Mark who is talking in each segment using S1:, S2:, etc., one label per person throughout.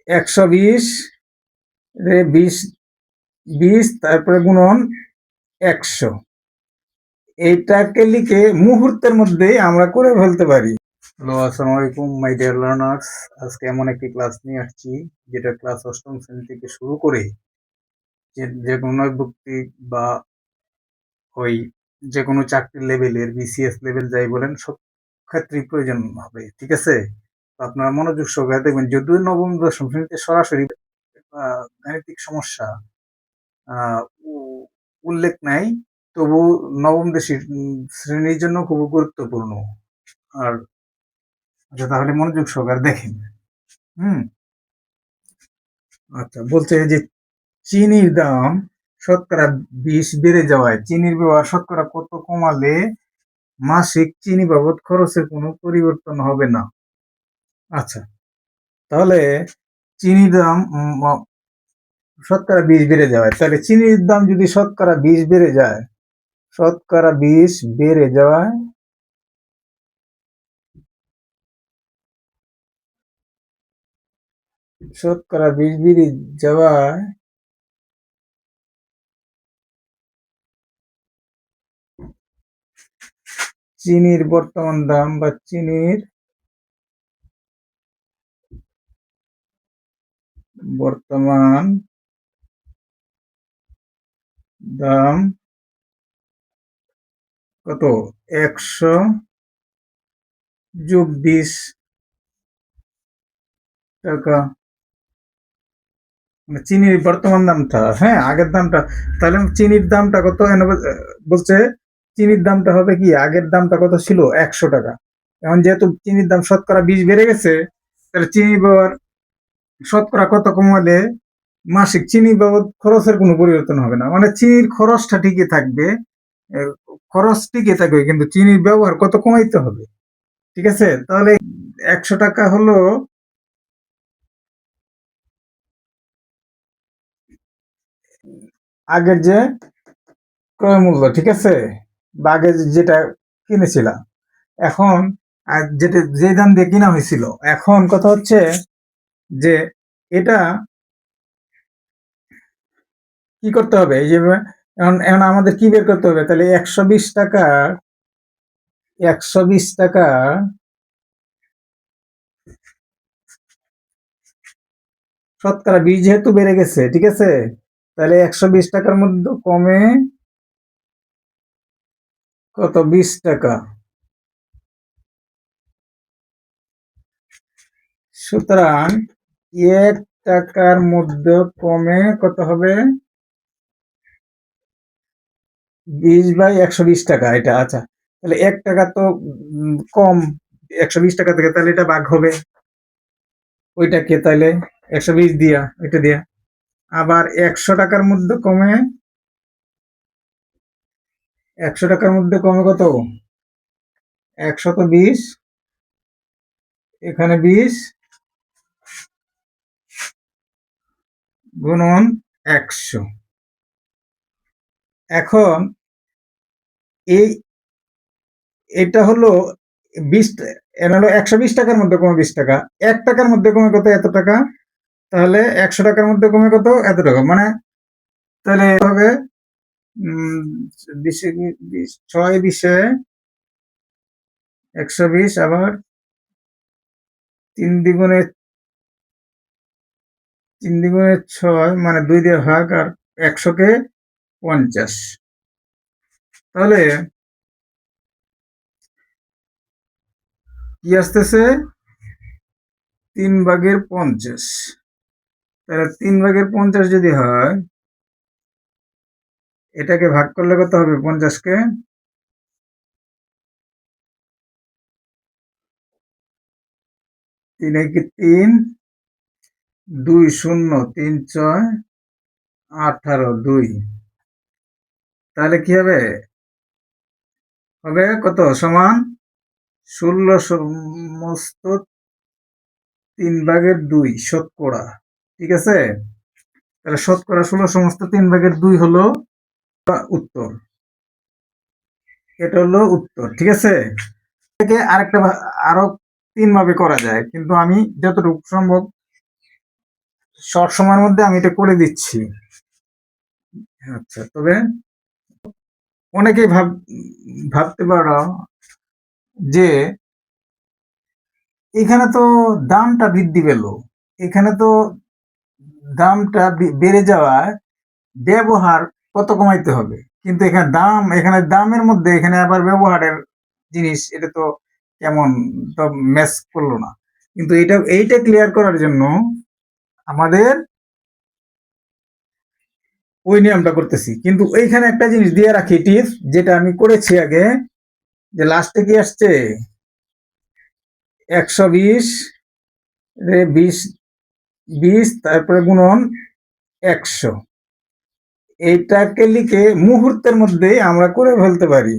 S1: 120 রে 20 তারপরে গুণন 100, এইটাকে লিখে মুহূর্তের মধ্যে আমরা করে ফেলতে পারি। হ্যালো, আসসালামু আলাইকুম মাই ডিয়ার লার্নার্স। আজকে এমন একটি ক্লাস নিয়ে আসছি যেটা ক্লাস অষ্টম শ্রেণী থেকে শুরু করে যে কোনো নৈর্ব্যক্তিক বা ওই যে কোনো চাকরির লেভেলের বিসিএস লেভেল যাই বলেন সব ক্ষেত্রেই প্রয়োজন হবে। ঠিক আছে, তো আপনারা মনোযোগ সহকারে দেখবেন। যদিও নবম দশম শ্রেণীতে সরাসরি গাণিতিক সমস্যা উল্লেখ নাই, তবু নবম শ্রেণীর জন্য খুব গুরুত্বপূর্ণ। আর আচ্ছা, তাহলে মনোযোগ সহকারে দেখেন। হুম আচ্ছা, বলছে যে চিনির দাম শতকরা 20 বেড়ে যাওয়ায় চিনির ব্যবহার শতকরা কত কমালে মাসিক চিনি বাবদ খরচের কোনো পরিবর্তন হবে না। আচ্ছা, তাহলে চিনির দাম শতকরা 20 বেড়ে যাওয়ায়, তাহলে চিনির দাম যদি শতকরা 20 বেড়ে যায়, শতকরা 20 বেড়ে যাওয়ায় শতকরা 20 বেড়ে যাওয়ায় চিনির বর্তমান দাম বা চিনির বর্তমান দাম কত? 100 যোগ 20 টাকা, মানে চিনির বর্তমান দামটা, হ্যাঁ আগের দামটা। তাহলে চিনির দামটা কত বলছে? চিনির দামটা হবে কি, আগের দামটা কত ছিল? 100 টাকা। এখন যেহেতু চিনির দাম শতকরা 20 বেড়ে গেছে, তাহলে চিনি ব্যবহার শতকরা কত কমালে মাসিক চিনি বাবদ খরচের কোনো পরিবর্তন হবে না। মানে চিনির খরচটা ঠিকই থাকবে, খরচ ঠিকই থাকবে, কিন্তু চিনির ব্যবহার কত কমাইতে হবে। ঠিক আছে, তাহলে 100 টাকা হলো আগের যে ক্রয় মূল্য, ঠিক আছে, বা আগে যেটা কিনেছিলাম। এখন যেটা যে দাম দিয়ে কিনা হয়েছিল, এখন কথা হচ্ছে যে এটা কি করতে হবে? এই যে এখন এখন আমাদের কি বের করতে হবে? তাহলে 120 টাকা শতকরা 20 যেহেতু বেড়ে গেছে, ঠিক আছে, তাহলে 120 টাকার মধ্যে কমে কত? 20 টাকা। সুতরাং 1 টাকার মধ্যে কমে কত হবে? 20/120 টাকা, এটা। আচ্ছা, তাহলে 1 টাকা তো কম 120 টাকা থেকে, তাহলে এটা ভাগ হবে ওইটাকে, তাহলে 120 দিয়া, এটা দিয়া। আবার 100 টাকার মধ্যে কমে 100 টাকার মধ্যে কমে কত? 120, এখানে 20 গুণন 100। এখন এই এটা হলো 20, এটা হলো 120 টাকার মধ্যে কমে 20 টাকা। 1 টাকার মধ্যে কমে কত? এত টাকা। তাহলে 100 টাকার মধ্যে কমে কত? এত টাকা। মানে তাহলে হবে 20 20 6 20 120, আবার 3 দ্বিগুণে 6, মানে 2 দিয়ে ভাগ, আর 100 কে 50। তাহলে কি আসতেছে? 3/50। তাহলে 3/50 যদি হয়, এটাকে ভাগ করলে কত হবে? 50 কে 3 একে 3, 2 0 3 6 18 2। তাহলে কি হবে? হবে কত? সমান 16 সমস্ত 3/2 শতকরা। ঠিক আছে, তাহলে শতকরা 16 সমস্ত 3/2 হলো উত্তর। এটা হলো উত্তর, ঠিক আছে। থেকে আরেকটা আরো 3 ভাবে করা যায়, কিন্তু আমি যতটুকু সম্ভব শর্ট সময়ের মধ্যে আমি এটা করে দিচ্ছি। আচ্ছা, তবে অনেকেই ভাবতে পারো যে এখানে তো দামটা বৃদ্ধি পেল, এখানে তো দামটা বেড়ে যাওয়ায় ব্যবহার কত কমাইতে হবে, কিন্তু এখানে দামের মধ্যে এখানে আবার ব্যবহারের জিনিস, এটা তো কেমন, তো ম্যাচ করলো না। কিন্তু এইটা ক্লিয়ার করার জন্য আমাদের ওই নিয়মটা করতেছি, কিন্তু এইখানে একটা জিনিস দিয়ে রাখি টিপস, যেটা আমি করেছি আগে, যে লাস্টে কি আসছে 120 রে 20 তারপরে গুণন 100, এইটাকে লিখে মুহূর্তের মধ্যে আমরা করে ফেলতে পারি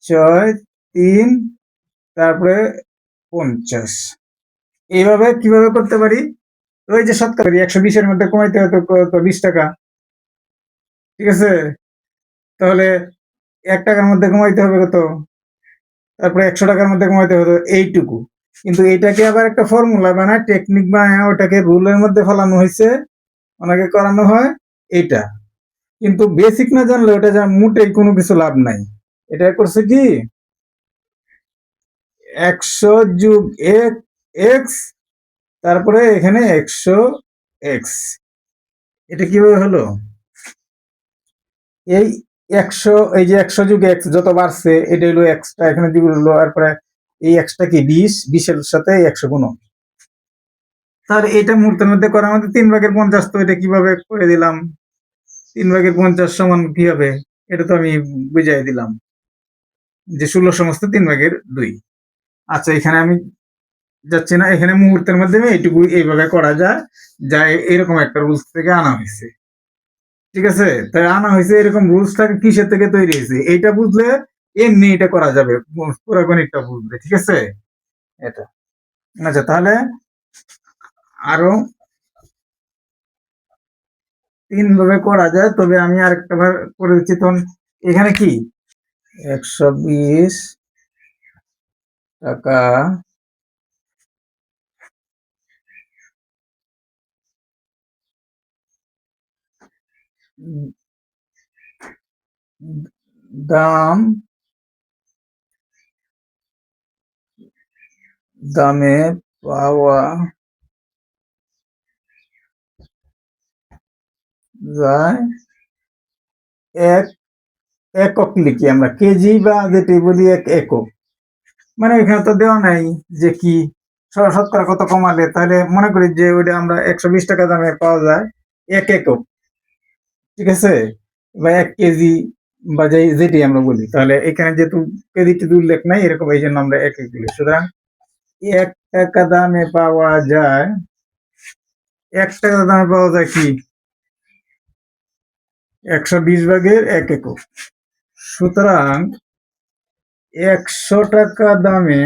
S1: 6 3 তারপরে 50। এইভাবে কিভাবে করতে পারি? ওই যে শতকরা 120-এর মধ্যে কমাইতে হতো কত, 20 টাকা, ঠিক আছে? তাহলে 1 টাকার মধ্যে কমাইতে হবে কত, তারপরে 100 টাকার মধ্যে কমাইতে হবে এইটুকু। কিন্তু এটাকে আবার একটা ফর্মুলা বানায়, টেকনিক বানায়, ওটাকে রুলের মধ্যে ফেলানো হয়েছে, ওনাকে করানো হয় এইটা। কিন্তু বেসিক না জানলে ওটা মোটেই কোনো কিছু লাভ নাই। এটা করছে কি 100 যোগ এক্স, তারপরে এখানে 100 এক্স, এটা কিভাবে হলো? এই 100, এই যে 100 যোগ এক্স যত বাড়ছে, এটা হলো এক্সটা এখানে যোগ হলো, তারপরে এই এক্সটা কি 20-এর সাথে 100 গুণ। তাহলে এটা মুহূর্তের মধ্যে করা আমাদের 3/50, তো এটা কিভাবে করে দিলাম, 3/50 সমান কি হবে, এটা তো আমি বুঝাই দিলাম যে 16/3/2। আচ্ছা, এখানে আমি যাচ্ছি না, এখানে মুহূর্তের মাধ্যমে এইটুকু এইভাবে করা যায় এরকম একটা রুলস থেকে আনা হয়েছে, ঠিক আছে? তাই আনা হয়েছে, এরকম রুলসটা কিসের থেকে তৈরি হয়েছে এইটা বুঝলে এমনি এটা করা যাবে, পুরো গণিতটা বুঝলে, ঠিক আছে? এটা আচ্ছা, তাহলে আরো 3 ভাবে করা যায়, তবে আমি আরেকটা ভাবে করে দিচ্ছি। তখন এখানে কি 120 টাকা দাম দামে পাওয়া যায় এক একক, লিখি আমরা কেজি বা যেটি বলি একক। মানে এখানে তো দেওয়া নাই যে কি শতকরা কত কমালে, তাহলে মনে করি যে ওইটা আমরা 120 টাকা দামে পাওয়া যায় একক, ঠিক আছে? বা 1 কেজি বা যেটি আমরা বলি, তাহলে এখানে যেহেতু কেজি টেজি উল্লেখ নাই এরকম, এই জন্য আমরা একক বলি। সুতরাং 1 টাকা দামে পাওয়া যায়, 1 টাকা দামে পাওয়া যায় কি 120/1 একক। সুতরাং 100 টাকা দামে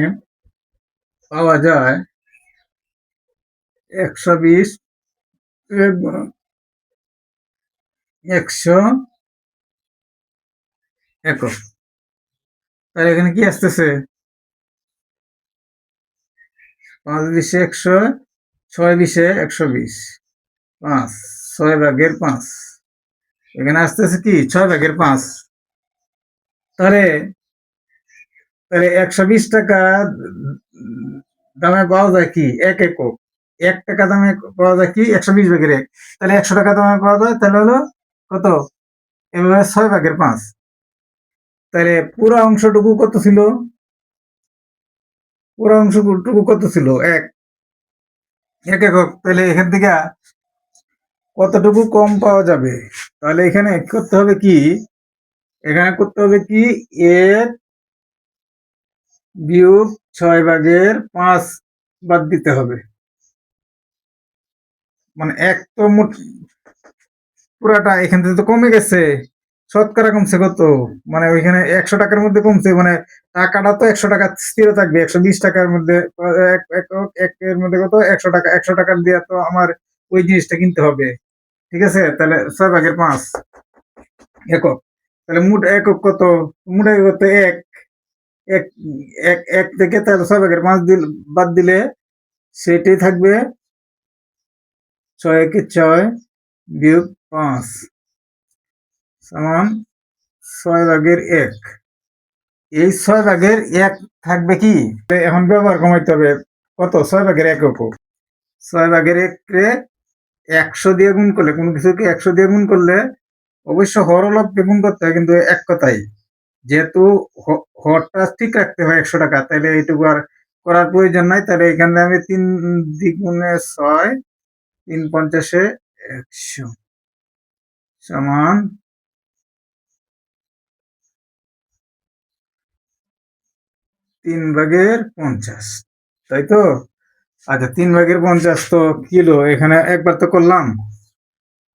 S1: পাওয়া যায় 120 গুণন 100 একক। তাহলে এখানে কি আসতেছে 5-20-100, 6-20-120, 5, 6/5, এখানে আসতেছে কি 6/5। তাহলে তাহলে 120 টাকা দামে পাওয়া যায় কি 1 একক, 1 টাকা দামে পাওয়া যায় কি 120/1। তাহলে 100 টাকা দামে পাওয়া যায়, তাহলে হলো কত, এভাবে 6/5। তাহলে পুরো অংশটুকু কত ছিল, পুরো অংশটুকু কত ছিল 1 একক। তাহলে এখান থেকে কতটুকু কম পাওয়া যাবে? তাহলে এখানে করতে হবে কি, এখানে করতে হবে কি 1 বিয়োগ 6/5 বাদ দিতে হবে। মানে 1 তো পুরাটা এখান থেকে তো কমে গেছে, শতকরা কমছে কত, মানে ওইখানে 100 টাকার মধ্যে কমছে, মানে টাকাটা তো 100 টাকা স্থির থাকবে, 120 টাকার মধ্যে একের মধ্যে কত 100 টাকা, 100 টাকা দিয়ে তো আমার ওই জিনিসটা কিনতে হবে, ঠিক আছে? তাহলে 6/5 একক। তাহলে মোট একক কত, মোট একক কত এক, এক এক থেকে তাহলে 6/5 বাদ দিলে সেটাই থাকবে 6 একে 6 বিয়োগ 5 সমান 6 ভাগের 1। এই 6 ভাগের 1 থাকবে কি? এখন ব্যবহার কমাইতে হবে। কত? 6 ভাগের 1 উপর 6 ভাগের 1 রে 100 দিয়ে গুণ করলে, কোনো কিছুকে 100 দিয়ে গুণ করলে অবশ্য হর ও লবকে গুণ করতে হয়, কিন্তু এক কথাই যেহেতু হরটা ঠিক রাখতে হয় 100 টাকা, তাহলে এইটুকু আর করার প্রয়োজন নাই। তাহলে এখানে আমি 3 দ্বিগুণে 6, 3 পঞ্চাশে 100 সমান 3 ভাগের 50, তাই তো? আচ্ছা, 3 ভাগের 50 তো কিলো, এখানে একবার তো করলাম।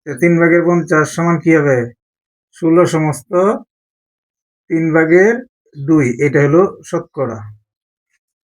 S1: 3 ভাগের 50 সমান কি হবে? 16 সমস্ত 3 ভাগের 2, এটা হলো শতকরা।